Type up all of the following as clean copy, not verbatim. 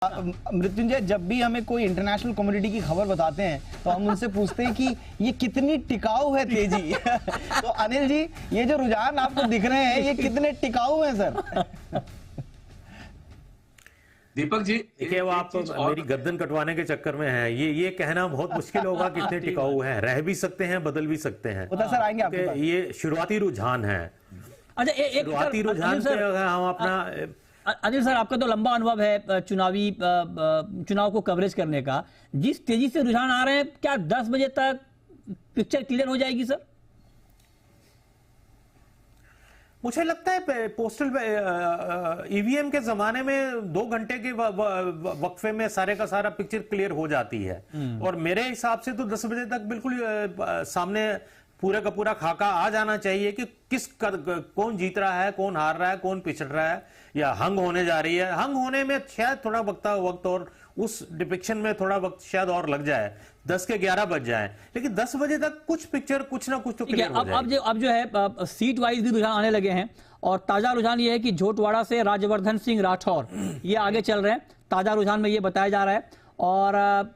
मृत्युंजय, जब भी हमें कोई इंटरनेशनल कम्युनिटी की खबर बताते हैं तो हम उनसे पूछते हैं कि ये कितनी टिकाऊ है तेजी। तो अनिल जी, ये जो रुझान आपको दिख रहे हैं ये कितने टिकाऊ हैं सर? दीपक जी, देखिए वो आप मेरी गर्दन कटवाने के चक्कर में हैं। ये कहना बहुत मुश्किल होगा कितने टिकाऊ हैं। रह भी सकते हैं, बदल भी सकते हैं। सर आएंगे आपके पास। ये शुरुआती रुझान है। अच्छा, शुरुआती रुझान से हम अपना अनिल सर, आपका तो लंबा अनुभव है चुनाव को कवरेज करने का। जिस तेजी से रुझान आ रहे हैं, क्या 10 बजे तक पिक्चर क्लियर हो जाएगी सर? मुझे लगता है पोस्टल ईवीएम के जमाने में 2 घंटे के वक्फे में सारे का सारा पिक्चर क्लियर हो जाती है। और मेरे हिसाब से तो 10 बजे तक बिल्कुल सामने पूरा का पूरा खाका आ जाना चाहिए कि कौन जीत रहा है, कौन हार रहा है, कौन पिछड़ रहा है या हंग होने जा रही है। हंग होने में शायद थोड़ा वक्त और उस डिपिक्शन में थोड़ा वक्त शायद और लग जाए, 10 के 11 बज जाए, लेकिन 10 बजे तक कुछ पिक्चर कुछ ना कुछ तो क्लियर हो जाएगी। अब जो है सीट वाइज भी रुझान आने लगे हैं। और ताजा रुझान ये है कि झोटवाड़ा से राज्यवर्धन सिंह राठौर ये आगे चल रहे हैं। ताजा रुझान में ये बताया जा रहा है। और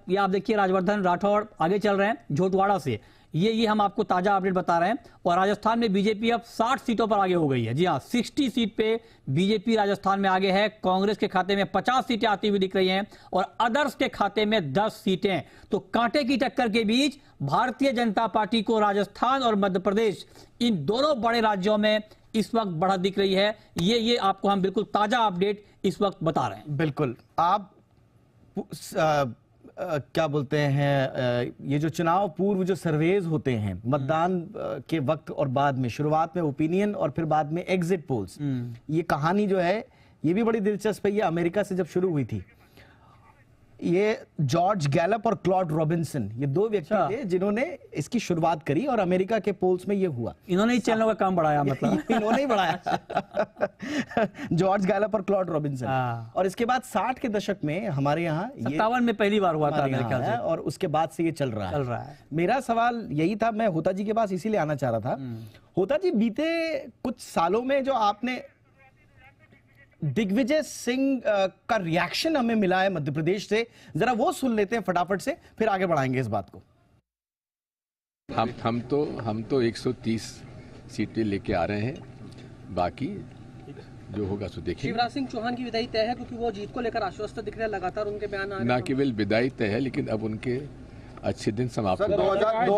ये आप देखिए, राज्यवर्धन राठौर आगे चल रहे हैं झोटवाड़ा से। ये हम आपको ताजा अपडेट बता रहे हैं। और राजस्थान में बीजेपी अब 60 सीटों पर आगे हो गई है। जी हाँ, 60 सीट पे बीजेपी राजस्थान में आगे है। कांग्रेस के खाते में 50 सीटें आती हुई दिख रही हैं और अदर्स के खाते में 10 सीटें। तो कांटे की टक्कर के बीच भारतीय जनता पार्टी को राजस्थान और मध्य प्रदेश, इन दोनों बड़े राज्यों में इस वक्त बढ़त दिख रही है। ये आपको हम बिल्कुल ताजा अपडेट इस वक्त बता रहे हैं। बिल्कुल। आप क्या बोलते हैं, ये जो चुनाव पूर्व जो सर्वेज होते हैं मतदान के वक्त और बाद में, शुरुआत में ओपिनियन और फिर बाद में एग्जिट पोल्स, ये कहानी जो है ये भी बड़ी दिलचस्प है। ये अमेरिका से जब शुरू हुई थी। ये जॉर्ज गैलप और क्लॉड रॉबिन्सन, ये 2 व्यक्ति थे जिन्होंने इसकी शुरुआत करी और अमेरिका के पोल्स में ये हुआ। इन्होंने ही चैनलों का काम बढ़ाया, मतलब इन्होंने ही बढ़ाया। जॉर्ज गैलप और क्लॉड रॉबिन्सन। और इसके बाद 60 के दशक में हमारे यहाँ 57 में पहली बार हुआ था अमेरिका से, और उसके बाद से ये चल रहा है। मेरा सवाल यही था, मैं होता जी के पास इसीलिए आना चाह रहा था। होता जी, बीते कुछ सालों में जो आपने दिग्विजय सिंह का रिएक्शन हमें मिला है मध्य प्रदेश से, जरा वो सुन लेते हैं फटाफट से, फिर आगे बढ़ाएंगे इस बात को। हम तो 130 सीटें लेके आ रहे हैं। बाकी जो होगा सो देखिए। शिवराज सिंह चौहान की विदाई तय है, क्योंकि वो जीत को लेकर आश्वस्त दिख रहे हैं, लगातार उनके बयान आ रहे हैं। ना केवल विदाई तय है, लेकिन अब उनके अच्छे दिन समाप्त हो।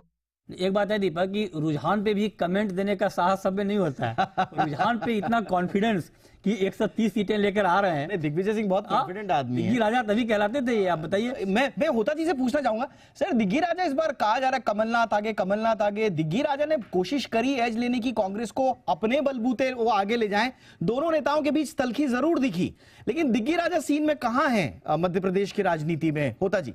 एक बात है दीपक कि रुझान पे भी कमेंट देने का साहस सब में नहीं होता है। रुझान पे इतना कॉन्फिडेंस कि 130 सीटें लेकर आ रहे हैं। दिग्विजय सिंह बहुत कॉन्फिडेंट आदमी है। दिग्गी राजा तभी कहलाते थे। ये आप बताइए। मैं होता जी से पूछना चाहूंगा सर, दिग्गी राजा इस बार कहा जा रहा है कमलनाथ आगे। दिग्गी राजा ने कोशिश करी एज लेने की, कांग्रेस को अपने बलबूते वो आगे ले जाएं। दोनों नेताओं के बीच तलखी जरूर दिखी, लेकिन दिग्गी राजा सीन में कहां है मध्य प्रदेश की राजनीति में? होता जी,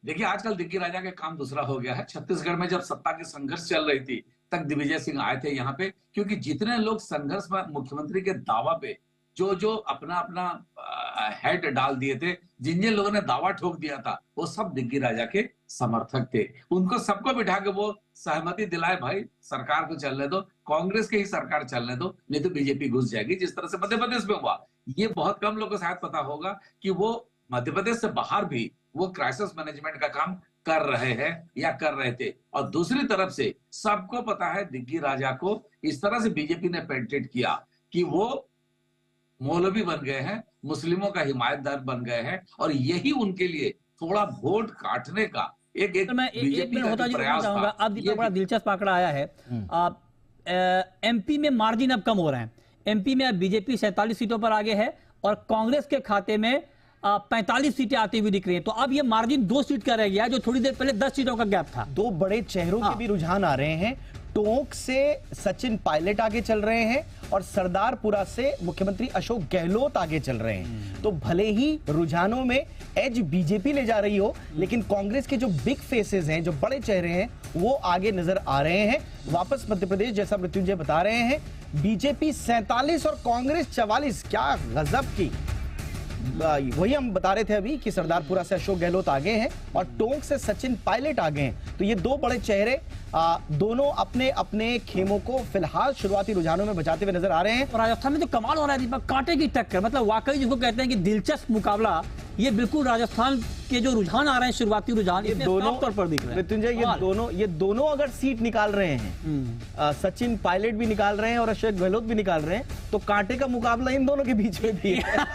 देखिए, आजकल दिग्गी राजा का काम दूसरा हो गया है। छत्तीसगढ़ में जब सत्ता की संघर्ष चल रही थी तक दिग्विजय सिंह आए थे यहाँ पे, क्योंकि जितने लोग संघर्ष में मुख्यमंत्री के दावा पे जो अपना हेड डाल दिए थे, जिन लोगों ने दावा ठोक दिया था, वो सब दिग्गी राजा के समर्थक थे। उनको सबको बिठा के वो सहमति दिलाए, भाई सरकार को चलने दो, कांग्रेस की ही सरकार चलने दो, नहीं तो बीजेपी घुस जाएगी। जिस तरह से मध्य प्रदेश में हुआ, ये बहुत कम लोगों को शायद पता होगा कि वो मध्य प्रदेश से बाहर भी वो क्राइसिस मैनेजमेंट का काम कर रहे हैं या कर रहे थे। और दूसरी तरफ से सबको पता है दिग्गी राजा को इस तरह से बीजेपी ने पेंटेड किया कि वो मौलवी बन गए हैं, मुस्लिमों का हिमायतदार बन गए हैं, और यही उनके लिए थोड़ा वोट काटने का एक बीजेपी का प्रयास था। अब बड़ा दिलचस्प आंकड़ा आया है। एमपी में मार्जिन अब कम हो रहे हैं। एमपी में अब बीजेपी 47 सीटों पर आगे है और कांग्रेस के खाते में 45 सीटें आती हुई दिख रही है। तो अब ये मार्जिन 2 सीट का रह गया, जो थोड़ी देर पहले 10 सीटों का गैप था। 2 बड़े चेहरों के भी रुझान आ रहे हैं। टोंक से सचिन पायलट आगे चल रहे हैं और सरदारपुरा से मुख्यमंत्री अशोक गहलोत आगे चल रहे हैं। तो भले ही रुझानों में एज बीजेपी ले जा रही हो, लेकिन कांग्रेस के जो बिग फेसेस हैं, जो बड़े चेहरे हैं, वो आगे नजर आ रहे हैं। वापस मध्य प्रदेश, जैसा मृत्युंजय बता रहे हैं, बीजेपी 47 और कांग्रेस 44। क्या गजब की, वही हम बता रहे थे अभी कि सरदारपुरा से अशोक गहलोत आगे हैं और टोंक से सचिन पायलट आगे हैं। तो ये 2 बड़े चेहरे दोनों अपने अपने खेमों को फिलहाल शुरुआती रुझानों में बचाते हुए नजर आ रहे हैं। और राजस्थान में जो कमाल हो रहा है दीपक, कांटे की टक्कर, मतलब वाकई जिसको कहते हैं कि दिलचस्प मुकाबला, ये बिल्कुल राजस्थान के जो रुझान आ रहे हैं, शुरुआती रुझान, ये दोनों साफ तौर पर दिख रहे हैं। मृत्युंजय, ये दोनों अगर सीट निकाल रहे हैं, सचिन पायलट भी निकाल रहे हैं और अशोक गहलोत भी निकाल रहे हैं, तो कांटे का मुकाबला इन दोनों के बीच में भी है।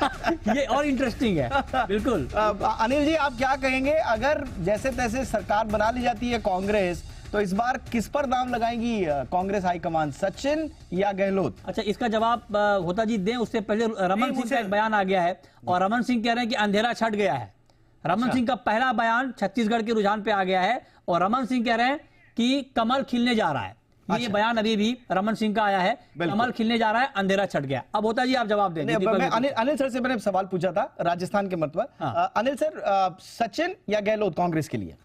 ये और इंटरेस्टिंग है बिल्कुल। अनिल जी, आप क्या कहेंगे, अगर जैसे तैसे सरकार बना ली जाती है कांग्रेस, तो इस बार किस पर दाम लगाएंगी कांग्रेस हाईकमान, सचिन या गहलोत? अच्छा, इसका जवाब होता जी दें, उससे पहले रमन सिंह का एक बयान आ गया है और रमन सिंह कह रहे हैं कि अंधेरा छट गया है। रमन सिंह का पहला बयान छत्तीसगढ़ के रुझान पे आ गया है और रमन सिंह कह रहे हैं कि कमल खिलने जा रहा है। ये बयान अभी भी रमन सिंह का आया है, कमल खिलने जा रहा है, अंधेरा छट गया। अब होता जी आप जवाब दें। अनिल सर से मैंने सवाल पूछा था राजस्थान के मत पर। अनिल सर, सचिन या गहलोत कांग्रेस के लिए?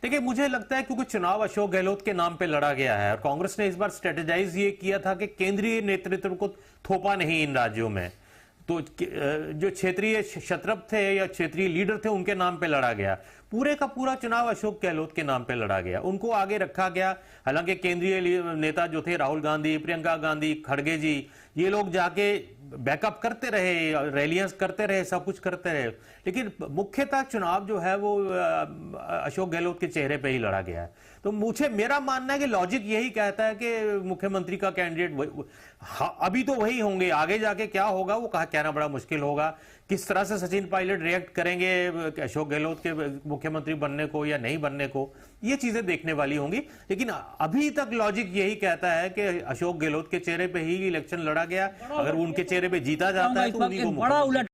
देखिए, मुझे लगता है क्योंकि चुनाव अशोक गहलोत के नाम पे लड़ा गया है और कांग्रेस ने इस बार स्ट्रेटेजाइज ये किया था कि केंद्रीय नेतृत्व को थोपा नहीं इन राज्यों में, तो जो क्षेत्रीय क्षत्रप थे या क्षेत्रीय लीडर थे उनके नाम पे लड़ा गया। पूरे का पूरा चुनाव अशोक गहलोत के नाम पे लड़ा गया, उनको आगे रखा गया। हालांकि केंद्रीय नेता जो थे राहुल गांधी, प्रियंका गांधी, खड़गे जी, ये लोग जाके बैकअप करते रहे, रैलियां करते रहे, सब कुछ करते रहे, लेकिन मुख्यतः चुनाव जो है वो अशोक गहलोत के चेहरे पे ही लड़ा गया है। तो मेरा मानना है कि लॉजिक यही कहता है कि मुख्यमंत्री का कैंडिडेट अभी तो वही होंगे, आगे जाके क्या होगा वो कहना बड़ा मुश्किल होगा। किस तरह से सचिन पायलट रिएक्ट करेंगे अशोक गहलोत के मुख्यमंत्री बनने को या नहीं बनने को, ये चीजें देखने वाली होंगी। लेकिन अभी तक लॉजिक यही कहता है कि अशोक गहलोत के चेहरे पे ही इलेक्शन लड़ा गया। अगर उनके चेहरे पे जीता जाता है तो उन्हीं को बड़ा उलट